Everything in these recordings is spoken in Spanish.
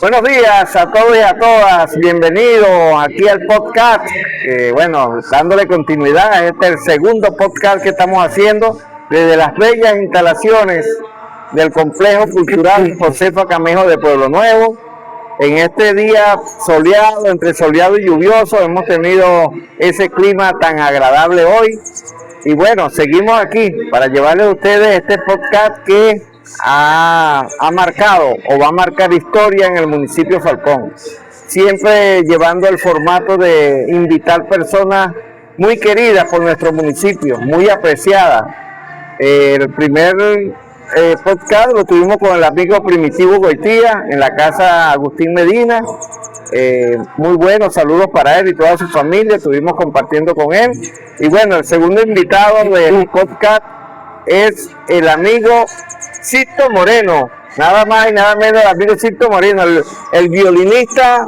Buenos días a todos y a todas, bienvenidos aquí al podcast, dándole continuidad a este el segundo podcast que estamos haciendo desde las bellas instalaciones del Complejo Cultural Josefa Camejo de Pueblo Nuevo. En este día soleado, entre soleado y lluvioso, hemos tenido ese clima tan agradable hoy. Y bueno, seguimos aquí para llevarles a ustedes este podcast que ha marcado o va a marcar historia en el municipio de Falcón. Siempre llevando el formato de invitar personas muy queridas por nuestro municipio, muy apreciadas. El primer podcast lo tuvimos con el amigo Primitivo Goitía en la casa Agustín Medina. Muy bueno, saludos para él y toda su familia, estuvimos compartiendo con él. Y bueno, el segundo invitado del podcast es el amigo Sixto Moreno, nada más y nada menos el amigo Sixto Moreno, el violinista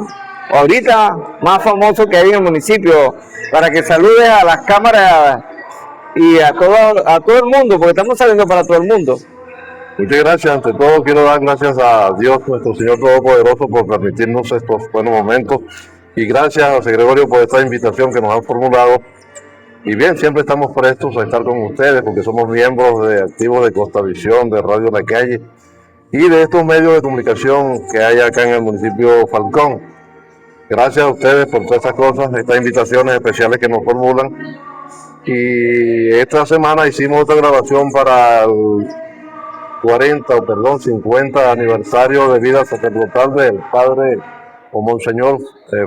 ahorita más famoso que hay en el municipio, para que saludes a las cámaras y a todo el mundo, porque estamos saliendo para todo el mundo. Muchas gracias. Ante todo quiero dar gracias a Dios, nuestro Señor Todopoderoso, por permitirnos estos buenos momentos, y gracias a José Gregorio por esta invitación que nos han formulado. Y bien, siempre estamos prestos a estar con ustedes porque somos miembros activos de Costavisión, de Radio La Calle y de estos medios de comunicación que hay acá en el municipio Falcón. Gracias a ustedes por todas estas cosas, estas invitaciones especiales que nos formulan. Y esta semana hicimos otra grabación para el 50 aniversario de vida sacerdotal del padre o Monseñor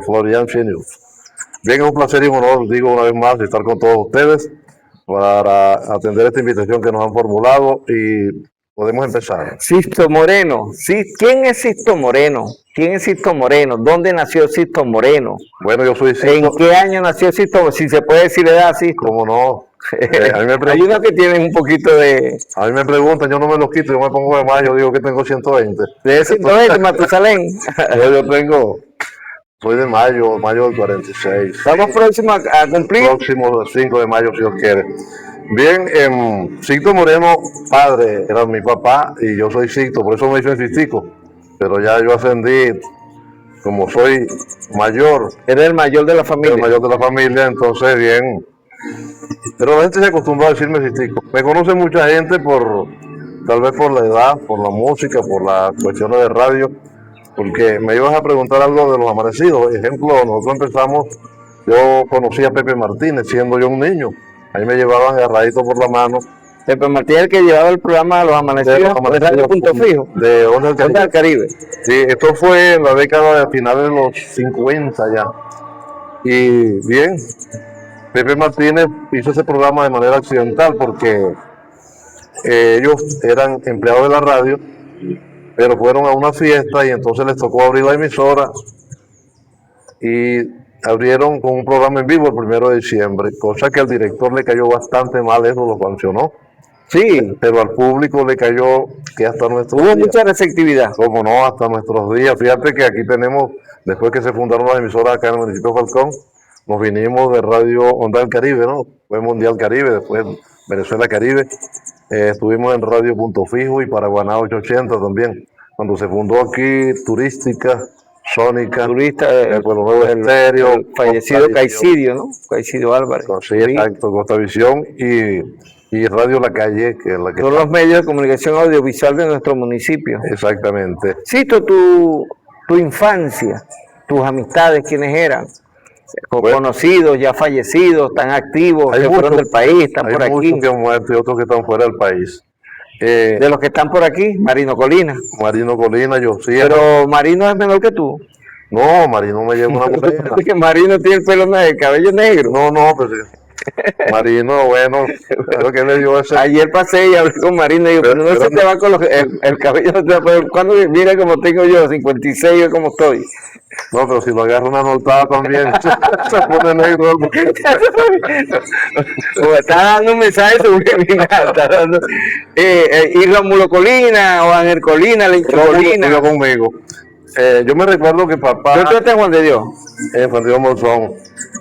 Florian Senior. Bien, es un placer y un honor, digo una vez más, estar con todos ustedes para atender esta invitación que nos han formulado, y podemos empezar. Sixto Moreno, ¿quién es Sixto Moreno? ¿Quién es Sixto Moreno? ¿Dónde nació Sixto Moreno? Bueno, yo soy Sixto. ¿En qué año nació Sixto? Si se puede decir edad, Sixto. ¿Cómo no? A mí me hay unos que tienen un poquito de... A mí me preguntan, yo no me los quito, yo me pongo de más, yo digo que tengo 120. ¿De 120, Matusalén? Yo tengo... Soy de mayo del 46. ¿Estamos próximos a cumplir? Próximo 5 de mayo, si Dios quiere. Bien, Sixto Moreno, padre, era mi papá, y yo soy Sixto, por eso me dicen Sistico. Pero ya yo ascendí, como soy mayor. Eres el mayor de la familia. El mayor de la familia, entonces bien. Pero la gente se acostumbró a decirme Sistico. Me conoce mucha gente tal vez por la edad, por la música, por las cuestiones de radio. Porque me ibas a preguntar algo de los amanecidos. Ejemplo, nosotros empezamos, yo conocí a Pepe Martínez siendo yo un niño. Ahí me llevaban agarradito por la mano. Pepe Martínez, el que llevaba el programa de los amanecidos de Radio Punto Fijo. De Onda del Caribe. Sí, esto fue en la década de finales de los 50 ya. Y bien, Pepe Martínez hizo ese programa de manera accidental porque ellos eran empleados de la radio, pero fueron a una fiesta y entonces les tocó abrir la emisora y abrieron con un programa en vivo el 1 de diciembre, cosa que al director le cayó bastante mal, eso lo sancionó. Sí. Pero al público le cayó que hasta nuestros días. Hubo mucha receptividad. Cómo no, hasta nuestros días. Fíjate que aquí tenemos, después que se fundaron las emisoras acá en el municipio de Falcón, nos vinimos de Radio Onda del Caribe, ¿no? Fue Mundial Caribe, después Venezuela Caribe. Estuvimos en Radio Punto Fijo y Paraguaná 880 también. Cuando se fundó aquí Turística, Sónica, el Pueblo Nuevo Estéreo, el fallecido Caicidio, ¿no? Caicidio Álvarez. Sí, exacto, Costavisión y Radio La Calle, que es la que... Son los medios de comunicación audiovisual de nuestro municipio. Exactamente. Sixto, tu infancia, tus amistades, ¿quiénes eran? Bueno, conocidos, ya fallecidos, están activos, que fueron del país, están por aquí. Hay muchos que han muerto y otros que están fuera del país. De los que están por aquí, Marino Colina. Marino Colina, yo sí. Pero Marino es menor que tú. No, Marino me lleva una morena. Que Marino tiene el pelo negro, el cabello negro. No, pero Marino, bueno, creo que le dio ese. Ayer pasé y hablé con Marino y digo, pero no se te va con el cabello, pero cuando mira como tengo yo, 56, como estoy. No, pero si lo agarra una notada también, se pone negro. Está dando un mensaje subliminal, está dando. Y Rómulo Colina o Ángel Colina, Lencho Colina. Yo conmigo. Yo me recuerdo que papá... ¿Yo te Juan de Dios? Juan de Dios Monzón.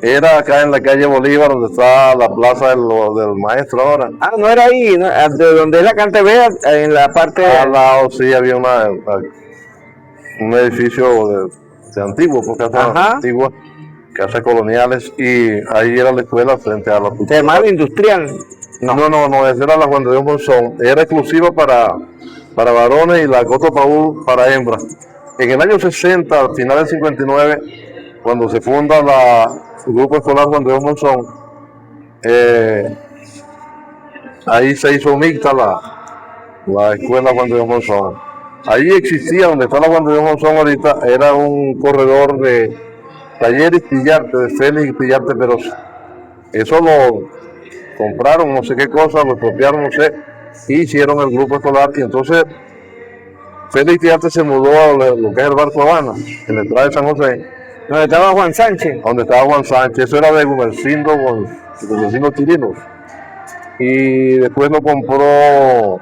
Era acá en la calle Bolívar, donde está la plaza del maestro ahora. Ah, no era ahí, ¿no? De donde es la Cantevea, en la parte... Al lado sí había una... un edificio de antiguo, porque Ajá. antigua, casas coloniales, y ahí era la escuela frente a la ¿Se llamaba industrial? No, esa era la Juan de Dios Monzón, era exclusiva para varones y la Coto Paúl para hembras. En el año 60, al final del 59, cuando se funda el Grupo Escolar Juan de Dios Monzón, ahí se hizo mixta la escuela Juan de Dios Monzón. Ahí existía, donde está la Juan de Dios Monzón ahorita, era un corredor de Talleres Pillarte, de Félix Pillarte, pero eso lo compraron, no sé qué cosa, lo expropiaron, no sé, y hicieron el grupo escolar. Y entonces Félix Pillarte se mudó a lo que es el Barco Habana, en la entrada de San José. ¿Donde estaba Juan Sánchez? Donde estaba Juan Sánchez, eso era de Gumersindo Chirinos. Y después lo compró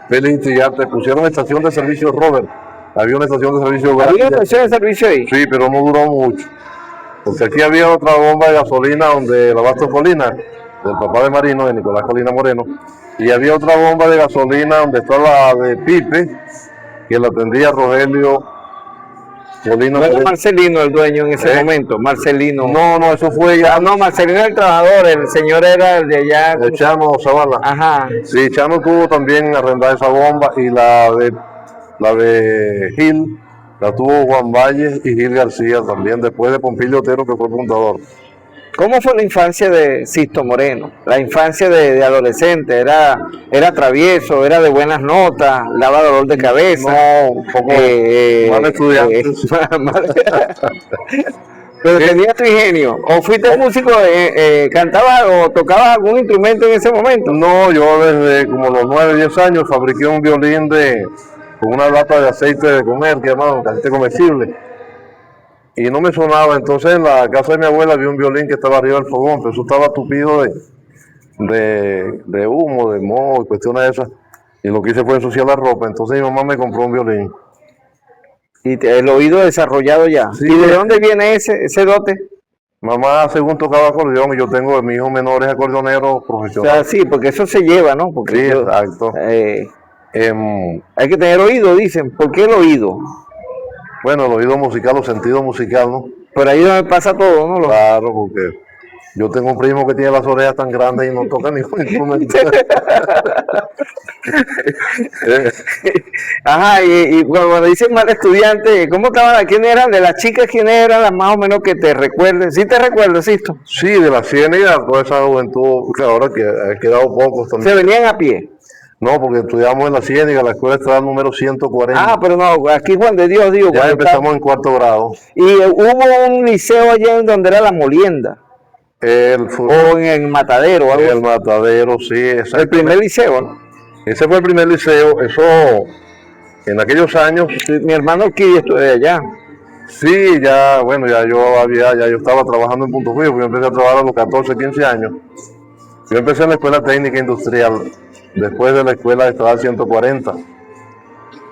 Félix Pillarte, pusieron estación de servicio Robert. Había una estación de servicio. ¿Había una estación de servicio ahí? Sí, pero no duró mucho. Porque aquí había otra bomba de gasolina donde el abasto Colina, del papá de Marino, de Nicolás Colina Moreno. Y había otra bomba de gasolina donde está la de Pipe, que la atendía Rogelio Colina. No era Marcelino el dueño en ese momento, Marcelino. No, eso fue ya. No, Marcelino el trabajador, el señor era el de allá. El Chano Zavala. Ajá. Sí, Chano tuvo también arrendada esa bomba, y la de Gil la tuvo Juan Valle y Gil García también, después de Pompilio Otero, que fue el fundador. ¿Cómo fue la infancia de Sisto Moreno? La infancia de adolescente, ¿era travieso, era de buenas notas, daba dolor de cabeza? No, un poco mal estudiante. Pero tenías tu ingenio. ¿O fuiste músico, cantabas o tocabas algún instrumento en ese momento? No, yo desde como los 9, 10 años fabriqué un violín con una lata de aceite de comer, que llamaban aceite comestible. Y no me sonaba. Entonces en la casa de mi abuela había un violín que estaba arriba del fogón, pero eso estaba tupido de humo, de moho y cuestiones de esas. Y lo que hice fue ensuciar la ropa. Entonces mi mamá me compró un violín. ¿Y el oído desarrollado ya? Sí. ¿Y de dónde viene ese dote? Mamá, según tocaba acordeón, y yo tengo mi hijo menor es acordeonero profesional. O sea, sí, porque eso se lleva, ¿no? Porque sí, exacto. Hay que tener oído, dicen. ¿Por qué el oído? Bueno, el oído musical, los sentidos musicales, ¿no? Por ahí donde pasa todo, ¿no? Claro, porque yo tengo un primo que tiene las orejas tan grandes y no toca ningún instrumento. Ajá, y cuando dicen mal estudiante, ¿cómo estaban? ¿Quién eran? De las chicas, ¿quién eran las más o menos que te recuerden? ¿Sí te recuerdas, Sisto? Sí, de la Ciénaga, toda esa juventud, que ahora que ha quedado pocos también. ¿Se venían a pie? No, porque estudiamos en la Ciénaga, la escuela estaba número 140. Ah, pero no, aquí Juan de Dios, digo. Ya empezamos en 4º grado. Y hubo un liceo allá en donde era La Molienda. O en el Matadero. En el Matadero, sí. El primer liceo, ¿no? Ese fue el primer liceo. Eso, en aquellos años. Sí, mi hermano Orquídea estuvo allá. Sí, ya, bueno, ya yo estaba trabajando en Punto Fijo. Yo empecé a trabajar a los 14, 15 años. Yo empecé en la Escuela Técnica Industrial, después de la Escuela Estatal 140.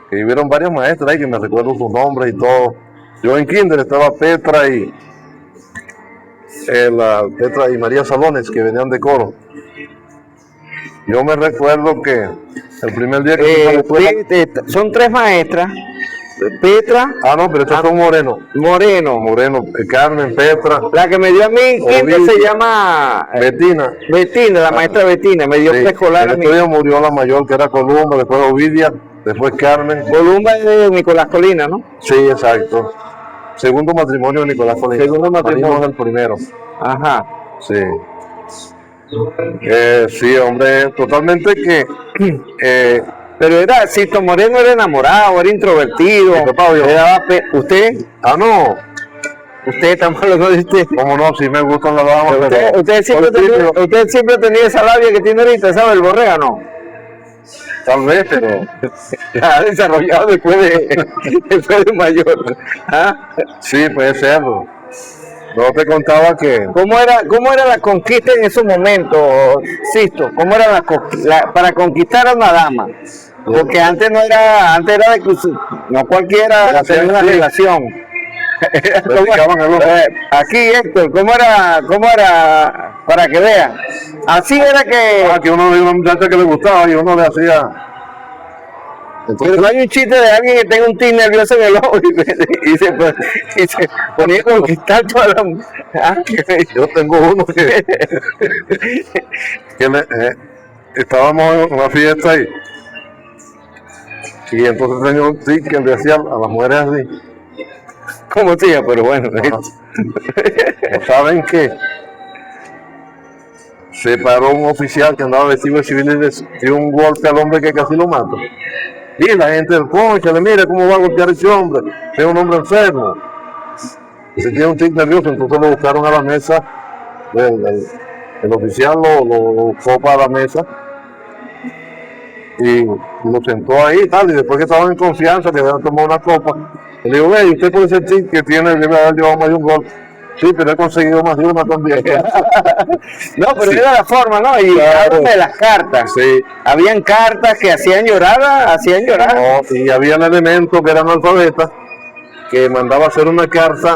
Que vivieron varias maestras ahí, que me recuerdo sus nombres y todo. Yo en kinder estaba Petra y María Salones, que venían de coro. Yo me recuerdo que el primer día que fui a la escuela... son 3 maestras. Petra. Ah, no, pero estos son Moreno, Carmen, Petra. La que me dio a mí, ¿quién se llama? Betina, la maestra Betina, me dio preescolar a mí. Día murió la mayor, que era Columba, después Ovidia, después Carmen. Columba es de Nicolás Colina, ¿no? Sí, exacto. Segundo matrimonio de Nicolás Colina. Segundo matrimonio. Es el primero. Ajá. Sí. Sí, hombre, totalmente que... Pero Sisto Moreno era enamorado, era introvertido. ¿Usted? Ah, no. Usted estamos hablando de usted. ¿Cómo no? Sí me gustan las damas, pero... Usted siempre ha tenido esa labia que tiene ahorita, ¿sabe? El borrega, ¿no? Tal vez, pero... Ha desarrollado después de mayor. ¿Ah? Sí, puede serlo. No te contaba que... ¿Cómo era la conquista en esos momentos, Sisto? ¿Cómo era para conquistar a una dama? Porque antes era de que no cualquiera tenía una relación. Aquí, Héctor, ¿cómo era? Para que vean. Así era que... que uno veía una muchacha que le gustaba y uno le hacía... Pero no hay un chiste de alguien que tenga un tic nervioso en el ojo y se ponía a conquistar toda la... Yo tengo uno que estábamos en una fiesta y entonces tenía un tic que le hacía a las mujeres así. Como tía, pero bueno. ¿No saben qué? Se paró un oficial que andaba vestido de civil y le dio un golpe al hombre que casi lo mata. Y la gente del concha le mira cómo va a golpear ese hombre, es un hombre enfermo. Y se tiene un tic nervioso, entonces lo buscaron a la mesa. El oficial lo buscó para la mesa y lo sentó ahí y tal, y después que estaban en confianza, que habían tomado una copa, le digo, hey, usted por ese tic que tiene debe haber llevado más de un gol. Sí, pero he conseguido más de una también. No, pero sí. Era la forma, ¿no? Y claro. De las cartas. Sí. Habían cartas que hacían llorar. No, y había elementos que eran alfabetas, que mandaba a hacer una carta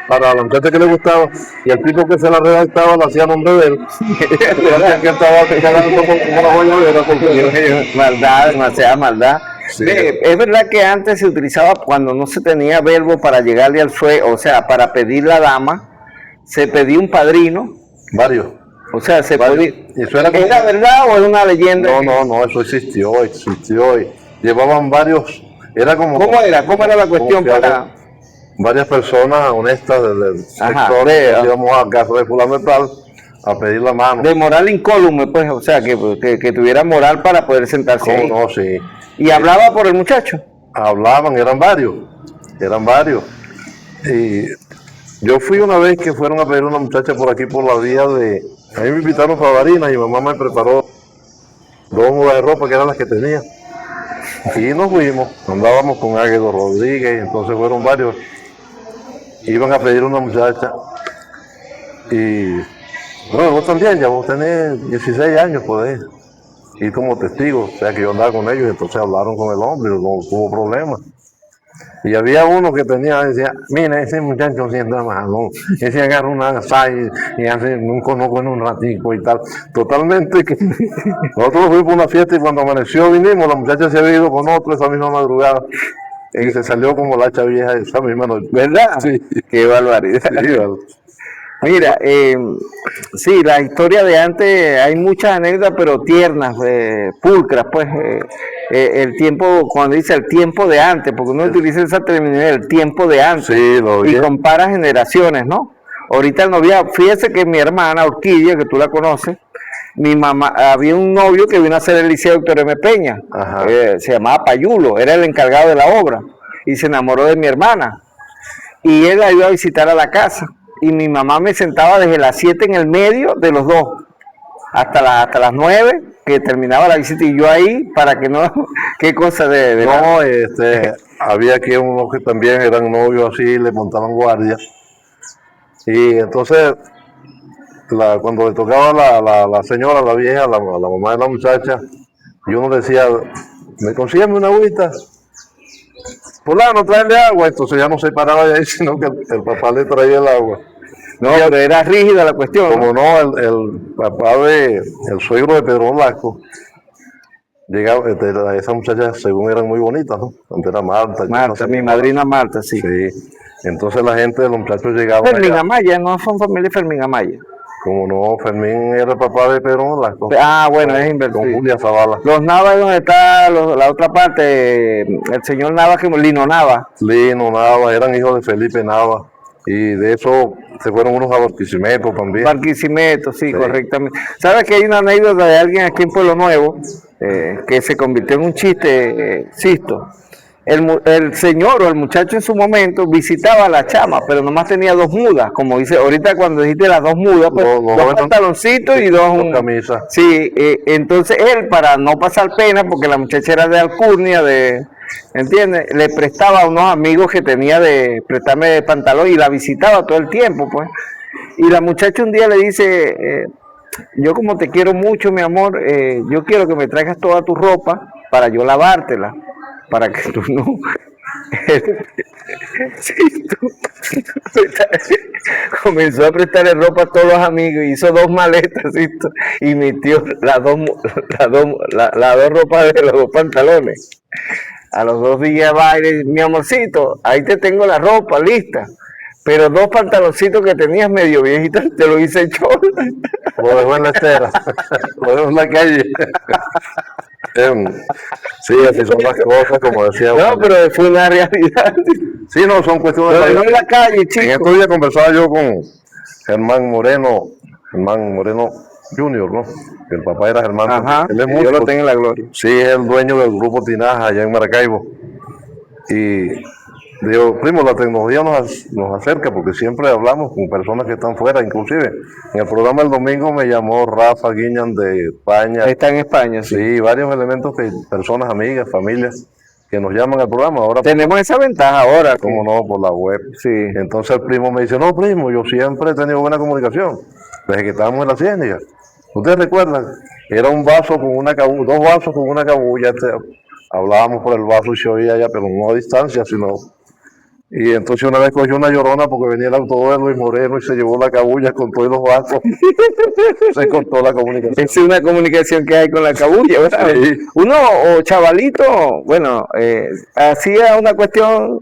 para la muchacha que le gustaba, y el tipo que se la redactaba la hacía a nombre de él. Que estaba quedando como una joya porque... Maldad, demasiada maldad. Sí. Es verdad que antes se utilizaba cuando no se tenía verbo para llegarle al suegro, o sea, para pedir la dama, se pedía un padrino. Varios. O sea, se pedía. ¿Eso era verdad o era una leyenda? No, eso existió y llevaban varios. Era como. ¿Cómo era la cuestión para? Varias personas honestas del sector íbamos a casa de fulano de tal a pedir la mano. De moral incólume, pues, o sea, que tuviera moral para poder sentarse ahí. No, sí. ¿Y hablaba por el muchacho? Hablaban, eran varios. Y yo fui una vez que fueron a pedir una muchacha por aquí por la vía de... A mí me invitaron a Barinas y mi mamá me preparó 2 mudas de ropa que eran las que tenía. Y nos fuimos, andábamos con Águedo Rodríguez, entonces fueron varios. Iban a pedir una muchacha y... Bueno, vos también, ya vos tenés 16 años, podés ir como testigo, o sea que yo andaba con ellos, entonces hablaron con el hombre, no tuvo problema. Y había uno que decía, mira, ese muchacho siendo malo, ese agarra una asai y hace un conoco en un ratico y tal. Totalmente que nosotros fuimos por una fiesta y cuando amaneció vinimos, la muchacha se había ido con otro esa misma madrugada. Y se salió como la hacha vieja esa misma noche. ¿Verdad? Sí. Qué barbaridad. Sí, vale. Mira, sí, la historia de antes, hay muchas anécdotas, pero tiernas, pulcras, pues, el tiempo, cuando dice el tiempo de antes, porque uno utiliza esa terminología, el tiempo de antes, sí, y compara generaciones, ¿no? Ahorita el novio, fíjese que mi hermana, Orquídea, que tú la conoces, mi mamá, había un novio que vino a hacer el Liceo Héctor M. Peña, se llamaba Payulo, era el encargado de la obra, y se enamoró de mi hermana, y él la iba a visitar a la casa. Y mi mamá me sentaba desde las 7 en el medio de los dos, hasta las 9, que terminaba la visita, y yo ahí, para que no, qué cosa de no, había aquí unos que también eran novios así, le montaban guardia, y entonces, cuando le tocaba la señora, la vieja, la mamá de la muchacha, y uno decía, ¿me consígueme una agüita? Fulano, tráele agua. Entonces ya no se paraba de ahí, sino que el papá le traía el agua. No, pero era rígida la cuestión. Como no, el papá el suegro de Pedro Blasco, llegaba, esas muchachas según eran muy bonitas, ¿no? Antes era Marta. Marta, mi madrina Marta, sí. Sí. Entonces la gente de los muchachos llegaban. Fermín Amaya, no son familia de Fermín Amaya. Como no, Fermín era el papá de Pedro Blasco. Ah, bueno, es invertido. Con Julia Zavala. Los Navas, donde está la otra parte, el señor Nava, Lino Nava. Lino Nava, eran hijos de Felipe Nava. Y de eso se fueron unos a Barquisimeto también. Barquisimeto, sí, correctamente. ¿Sabes que hay una anécdota de alguien aquí en Pueblo Nuevo que se convirtió en un chiste, Sisto? El señor o el muchacho en su momento visitaba a la chama, pero nomás tenía 2 mudas, como dice ahorita cuando dijiste las 2 mudas, pues, 2 pantaloncitos y 2 camisas. Sí, entonces él, para no pasar pena, porque la muchacha era de alcurnia, ¿entiendes? Le prestaba a unos amigos que tenía de prestarme pantalón y la visitaba todo el tiempo, pues. Y la muchacha un día le dice, yo como te quiero mucho, mi amor, yo quiero que me traigas toda tu ropa para yo lavártela, para que tú no... Sí, comenzó a prestarle ropa a todos los amigos, hizo 2 maletas, ¿sí? Y metió las dos ropas de los 2 pantalones. A los 2 días va y le dice, mi amorcito, ahí te tengo la ropa lista. Pero 2 pantaloncitos que tenías medio viejitos, te lo hice yo. Lo dejó en la estera, lo dejó en la calle. Sí, así son las cosas, como decía. No, pero fue una realidad. Sí, no, son cuestiones de... No en la calle, chico. En estos días conversaba yo con Germán Moreno Junior, ¿no? El papá era Germán. Ajá, él es músico, yo lo tengo en la gloria. Sí, es el dueño del grupo Tinaja allá en Maracaibo. Y digo, primo, la tecnología nos acerca porque siempre hablamos con personas que están fuera, inclusive en el programa del domingo me llamó Rafa Guiñan de España. Está en España, sí. Sí, varios elementos que personas, amigas, familias que nos llaman al programa. Ahora tenemos esa ventaja ahora. Como no, por la web. Sí. Entonces el primo me dice, no, primo, yo siempre he tenido buena comunicación desde que estábamos en la ciénaga. ¿Ustedes recuerdan? Era un vaso con una cabulla, 2 vasos con una cabulla. Hablábamos por el vaso y se oía ya, pero no a distancia, sino... Y entonces una vez cogió una llorona porque venía el auto de Luis Moreno y se llevó la cabulla con todos los vasos. Se cortó la comunicación. Esa es una comunicación que hay con la cabulla, ¿verdad? Sí. Uno, o chavalito, bueno, hacía una cuestión,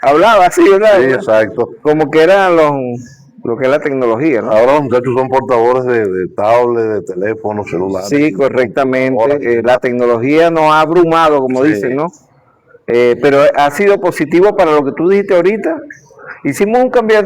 hablaba así, ¿verdad? Sí, exacto. Como que eran lo que es la tecnología, ¿no? Ahora los muchachos son portadores de tablet, de teléfonos, celulares. Sí, correctamente. La tecnología nos ha abrumado, como dicen, ¿no? Pero ha sido positivo para lo que tú dijiste ahorita. Hicimos un programa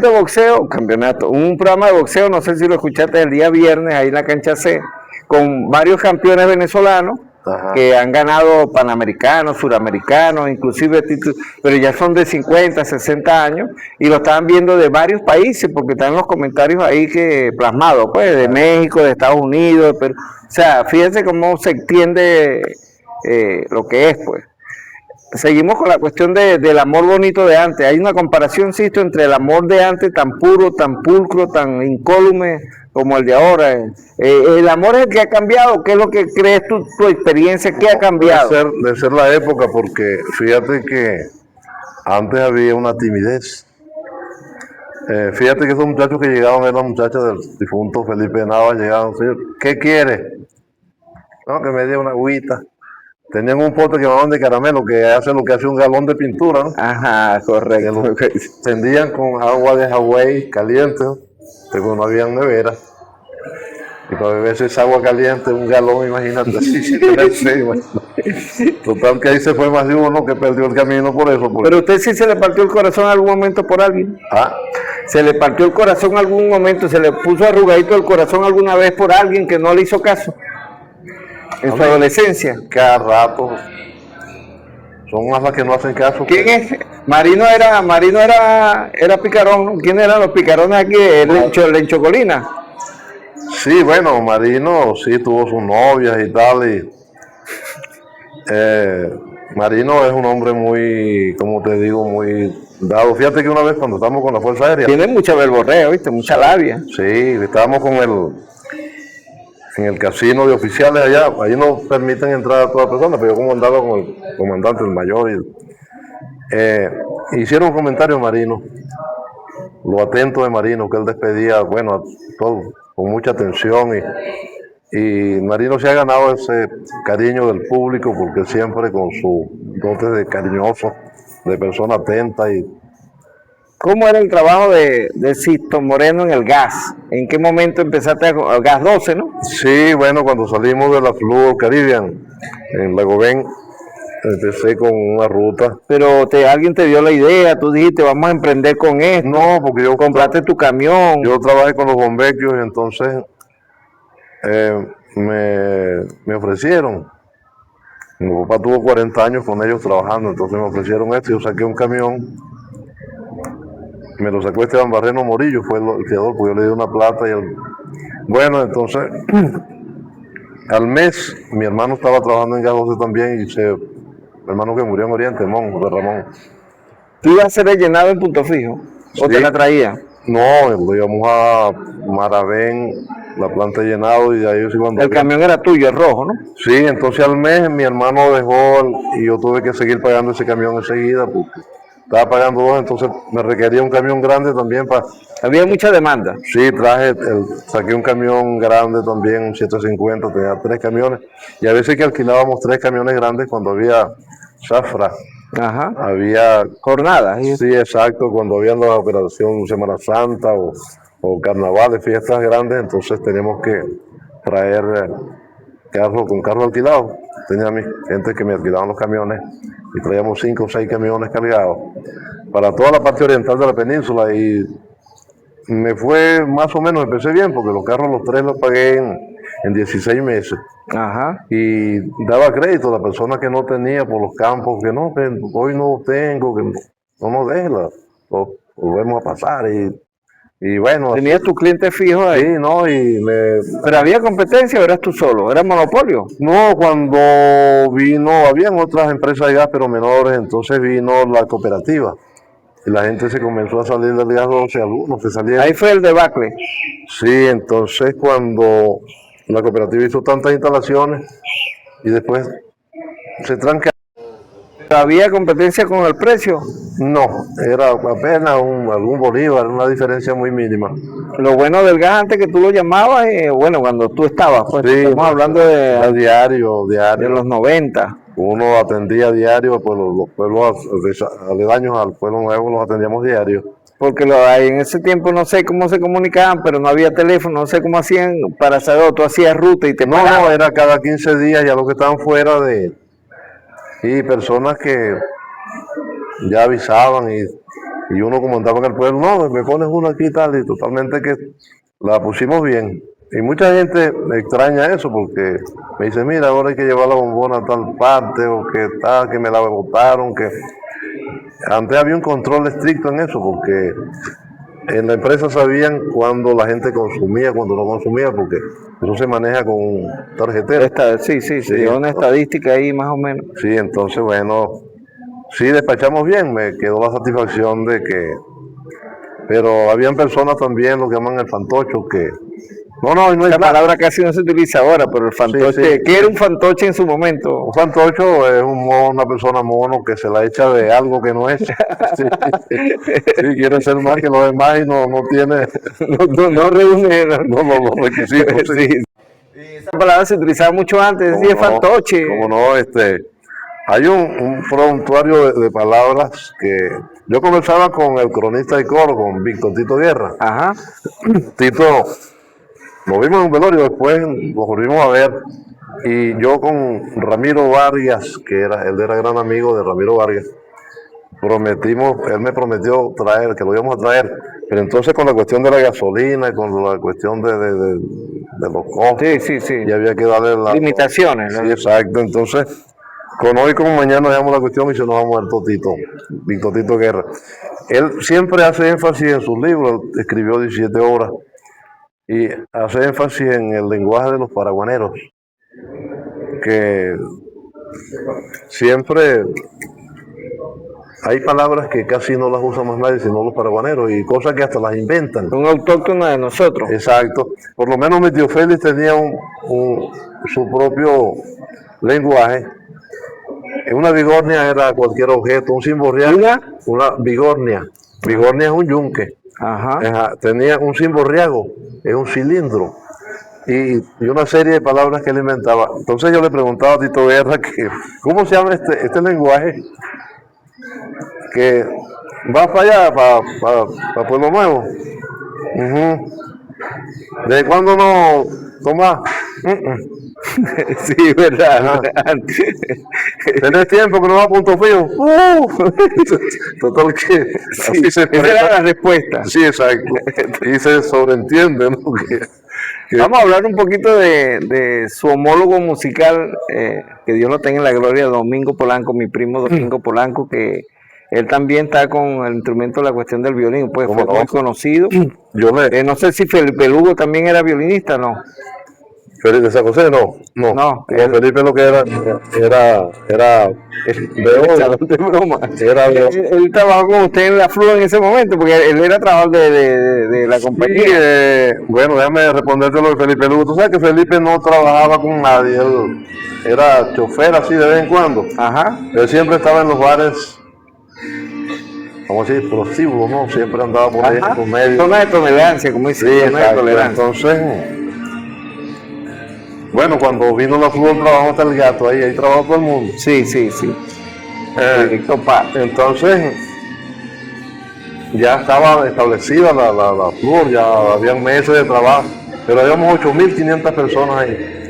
de boxeo, no sé si lo escuchaste el día viernes, ahí en la cancha C, con varios campeones venezolanos. Ajá. Que han ganado panamericanos, suramericanos, inclusive títulos, pero ya son de 50, 60 años, y lo estaban viendo de varios países, porque están los comentarios ahí que plasmados, pues, de México, de Estados Unidos, pero, o sea, fíjense cómo se extiende lo que es, pues. Seguimos con la cuestión del amor bonito de antes. Hay una comparación, insisto, entre el amor de antes tan puro, tan pulcro, tan incólume como el de ahora. El amor es el que ha cambiado. ¿Qué es lo que crees tú, tu experiencia? ¿Qué ha cambiado? De ser la época, porque fíjate que antes había una timidez. Fíjate que esos muchachos que llegaban, eran muchachos del difunto Felipe Nava, llegaban, señor, ¿qué quiere? No, que me dé una agüita. Tenían un pote que llamaban de caramelo, que hace lo que hace un galón de pintura, ¿no? Ajá, correcto. Que lo tendían con agua de Hawái caliente, pero no había nevera. Y para beberse esa agua caliente, un galón, imagínate, así. Total que ahí se fue más de uno que perdió el camino por eso. Pero usted sí se le partió el corazón en algún momento por alguien. ¿Ah? ¿Se le partió el corazón en algún momento? ¿Se le puso arrugadito el corazón alguna vez por alguien que no le hizo caso? En su adolescencia. Cada rato. Son más las que no hacen caso. ¿Quién es? Marino era picarón, ¿no? ¿Quién eran los picarones aquí? El Lenchocolina. Sí, bueno, Marino sí tuvo sus novias y tal. Y, Marino es un hombre muy, como te digo, muy dado. Fíjate que una vez cuando estábamos con la Fuerza Aérea. Tiene mucha verborrea, ¿viste? Mucha labia. Sí, estábamos en el casino de oficiales allá, ahí no permiten entrar a toda persona, pero yo como andaba con el comandante, el mayor, hicieron un comentario Marino, lo atento de Marino, que él despedía, bueno, a todo, con mucha atención, y Marino se ha ganado ese cariño del público, porque siempre con su dote de cariñoso, de persona atenta. Y ¿cómo era el trabajo de Sisto Moreno en el gas? ¿En qué momento empezaste a gas 12, no? Sí, bueno, cuando salimos de la Fluor Caribbean, en Lagobén, empecé con una ruta. Pero alguien te dio la idea, tú dijiste, vamos a emprender con esto. No, porque yo compraste tu camión. Yo trabajé con los bombequios y entonces me ofrecieron. Mi papá tuvo 40 años con ellos trabajando, entonces me ofrecieron esto, yo saqué un camión. Me lo sacó Esteban Barreno Morillo, fue el fiador, porque yo le di una plata. Bueno, entonces, al mes, mi hermano estaba trabajando en Gas 12 también, y mi hermano que murió en Oriente, José Ramón. ¿Tú ibas a ser el llenado en Punto Fijo? ¿O te la traía? No, lo íbamos a Maravén, la planta de llenado, y de ahí sí cuando... El camión era tuyo, el rojo, ¿no? Sí, entonces al mes mi hermano dejó, y yo tuve que seguir pagando ese camión enseguida, porque estaba pagando 2, entonces me requería un camión grande también para... Había mucha demanda. Sí, saqué un camión grande también, un 750, tenía 3 camiones, y a veces que alquilábamos 3 camiones grandes cuando había Zafra. Ajá. Había Jornadas. sí, exacto, cuando había la operación Semana Santa o carnavales, fiestas grandes, entonces teníamos que traer con carro alquilado. Tenía mi gente que me alquilaban los camiones y traíamos 5 o 6 camiones cargados para toda la parte oriental de la península y me fue más o menos, empecé bien porque los carros los 3 los pagué en 16 meses. Ajá. Y daba crédito a la persona que no tenía por los campos, que no, que hoy no tengo, que no nos deje, lo volvemos a pasar. Y bueno. ¿Tenías tu cliente fijo ahí? Sí, no, ¿Pero había competencia o eras tú solo? ¿Era monopolio? No, cuando habían otras empresas de gas, pero menores, entonces vino la cooperativa. Y la gente se comenzó a salir del gas 12, algunos se salieron. Ahí fue el debacle. Sí, entonces cuando la cooperativa hizo tantas instalaciones y después se tranca. ¿Había competencia con el precio? No, era apenas algún bolívar, una diferencia muy mínima. Lo bueno del gas antes que tú lo llamabas, bueno, cuando tú estabas, pues sí, estamos hablando de diario. De los 90. Uno atendía diario, pues los pueblos aledaños al pueblo nuevo los atendíamos diario. Porque en ese tiempo no sé cómo se comunicaban, pero no había teléfono, no sé cómo hacían para saber, tú hacías ruta y te pagaban. No, era cada 15 días, ya los que estaban fuera y personas que ya avisaban y uno como andaba en el pueblo, no, me pones uno aquí y tal, y totalmente que la pusimos bien. Y mucha gente me extraña eso porque me dice, mira, ahora hay que llevar la bombona a tal parte, o que tal, que me la botaron, que antes había un control estricto en eso, porque en la empresa sabían cuándo la gente consumía, cuándo no consumía, porque eso se maneja con tarjetera. Sí, una estadística ahí más o menos. Sí, entonces bueno, sí despachamos bien, me quedó la satisfacción de que, pero habían personas también, lo que llaman el fantocho, que no esa palabra casi no se utiliza ahora, pero el fantoche, ¿qué era un fantoche en su momento? Un fantocho es una persona mono que se la echa de algo que no es. Sí, quiere ser más que los demás y no tiene, no reúne los requisitos. Sí. Esa palabra se utilizaba mucho antes, decía fantoche. Como no, hay un prontuario de palabras que yo conversaba con el cronista de coro, con Víctor Tito Guerra. Ajá. Tito, nos vimos en un velorio, después nos volvimos a ver, y yo con Ramiro Vargas, él era gran amigo de Ramiro Vargas, él me prometió que lo íbamos a traer, pero entonces con la cuestión de la gasolina, con la cuestión de los costos, sí. y había que darle las limitaciones. Sí, exacto, entonces con hoy como mañana dejamos la cuestión y se nos ha muerto Víctor Tito Guerra. Él siempre hace énfasis en sus libros, escribió 17 obras, y hace énfasis en el lenguaje de los paraguaneros, que siempre hay palabras que casi no las usa más nadie sino los paraguaneros, y cosas que hasta las inventan. Son autóctonas de nosotros. Exacto. Por lo menos mi tío Félix tenía su propio lenguaje. Una bigornia era cualquier objeto, un cimborriago. Una bigornia. Bigornia es un yunque. Ajá. Tenía un cimborriago, es un cilindro. Y una serie de palabras que él inventaba. Entonces yo le preguntaba a Tito Guerra que ¿cómo se llama este lenguaje que va para allá, para Pueblo Nuevo? ¿De cuándo no toma? Sí, verdad. ¿Tenés tiempo que no va a Punto Fijo? Total que sí, esa era la respuesta. Sí, exacto. Y se sobreentiende, ¿no? Vamos a hablar un poquito de su homólogo musical, que Dios lo tenga en la gloria, Domingo Polanco, mi primo Domingo Polanco, que él también está con el instrumento de la cuestión del violín, pues fue muy conocido. No sé si Felipe Lugo también era violinista, ¿no? Felipe de San José, no. Felipe lo que era de broma. Él trabajó con usted en la FLU en ese momento, porque él era trabajador de la compañía. Sí, bueno, déjame responderte lo de Felipe Lugo. Tú sabes que Felipe no trabajaba con nadie, él era chofer así de vez en cuando. Ajá. Él siempre estaba en los bares, vamos a decir, prostíbulos, ¿no? Siempre andaba por ahí por medio. Zona de tolerancia, como dice. Sí, zona de tolerancia. Entonces, bueno, cuando vino la FLU trabajó hasta el gato, ahí trabajó todo el mundo. Sí. Director Paz. Entonces, ya estaba establecida la flor, ya habían meses de trabajo, pero habíamos 8.500 personas ahí.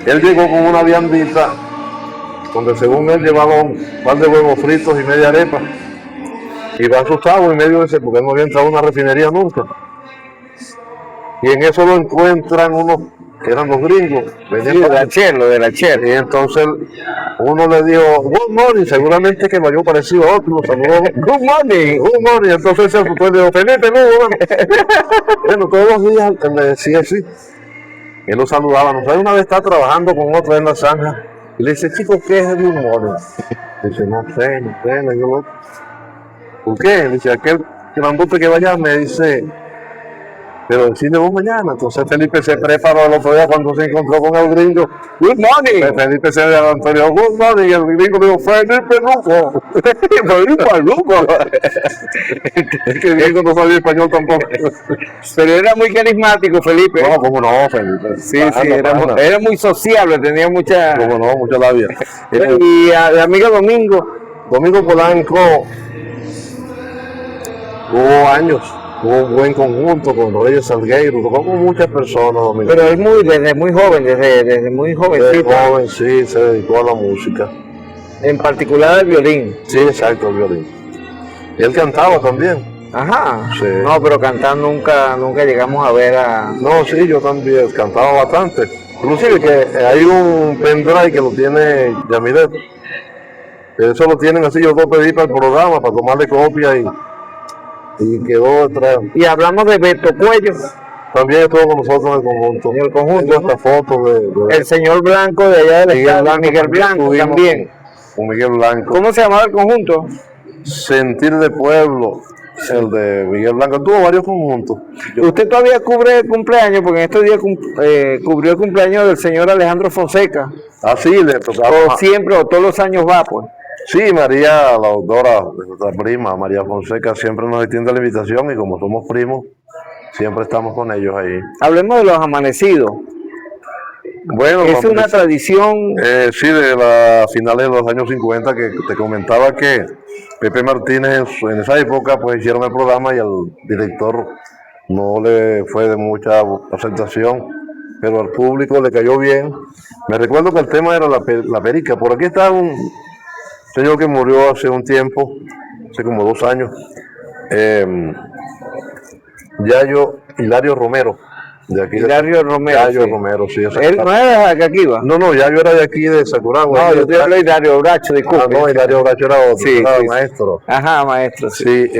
Él llegó con una viandita, donde según él llevaba un par de huevos fritos y media arepa. Y va asustado en medio de ese, porque no había entrado a una refinería nunca. Y en eso lo encuentran unos, que eran los gringos. Sí, de la Shell. Y entonces uno le dijo, good morning, seguramente que me había parecido otro, saludó, good morning. Entonces se asustó y le dijo, Felipe, no. Bueno, todos los días él me decía así. Él lo saludaba, no sabe, una vez está trabajando con otro en la zanja. Y le dice, chico, ¿qué es el good morning? Dice, no sé, yo ¿por qué? Dice, aquel grandote que vaya me dice, pero decide vos mañana. Entonces Felipe se preparó el otro día cuando se encontró con el gringo. Good morning. Felipe se levantó y dijo, good morning. Y el gringo dijo, Felipe Luco. Felipe Luco. Es que el gringo no sabía español tampoco. Pero era muy carismático, Felipe. No, cómo no, Felipe. Sí, era muy sociable, tenía mucha... Cómo no, mucha labia. Y el amigo Domingo Polanco, hubo años. Hubo un buen conjunto con Reyes Salgueiro, tocó con muchas personas. Domingo. Pero él desde muy joven, desde muy jovencito. Desde joven, sí, se dedicó a la música. En particular al violín. Sí, exacto, el violín. Y él cantaba también. Ajá. Sí. No, pero cantar nunca llegamos a ver a... No, sí, yo también cantaba bastante. Inclusive que hay un pendrive que lo tiene Yamilet. Eso lo tienen así, yo lo pedí para el programa, para tomarle copia y quedó detrás. Y hablamos de Beto Cuello. También estuvo con nosotros en el conjunto. En el conjunto. Tengo esta foto de el señor Blanco de allá del estado, Miguel Blanco también. Con Miguel Blanco. ¿Cómo se llamaba el conjunto? Sentir de Pueblo, el de Miguel Blanco. Tuvo varios conjuntos. ¿Usted todavía cubre el cumpleaños? Porque en estos días cubrió el cumpleaños del señor Alejandro Fonseca. Ah, sí, le tocaba. O siempre, o todos los años va, pues. Sí, María, la doctora, nuestra prima, María Fonseca, siempre nos extiende la invitación y como somos primos, siempre estamos con ellos ahí. Hablemos de los amanecidos. Bueno, es una tradición. Sí, de las finales de los años 50 que te comentaba que Pepe Martínez en esa época pues hicieron el programa y al director no le fue de mucha aceptación, pero al público le cayó bien. Me recuerdo que el tema era la perica. Por aquí está un señor que murió hace un tiempo, hace como 2 años, Hilario Romero. De aquí Hilario Romero. Yayo Romero, sí. ¿Él no era de aquí, va? No, Yayo era de aquí, de Sakuragua. No, yo te hablo de Hilario Bracho, disculpe. No, Hilario Bracho era otro, sí, maestro. Ajá, maestro. Sí,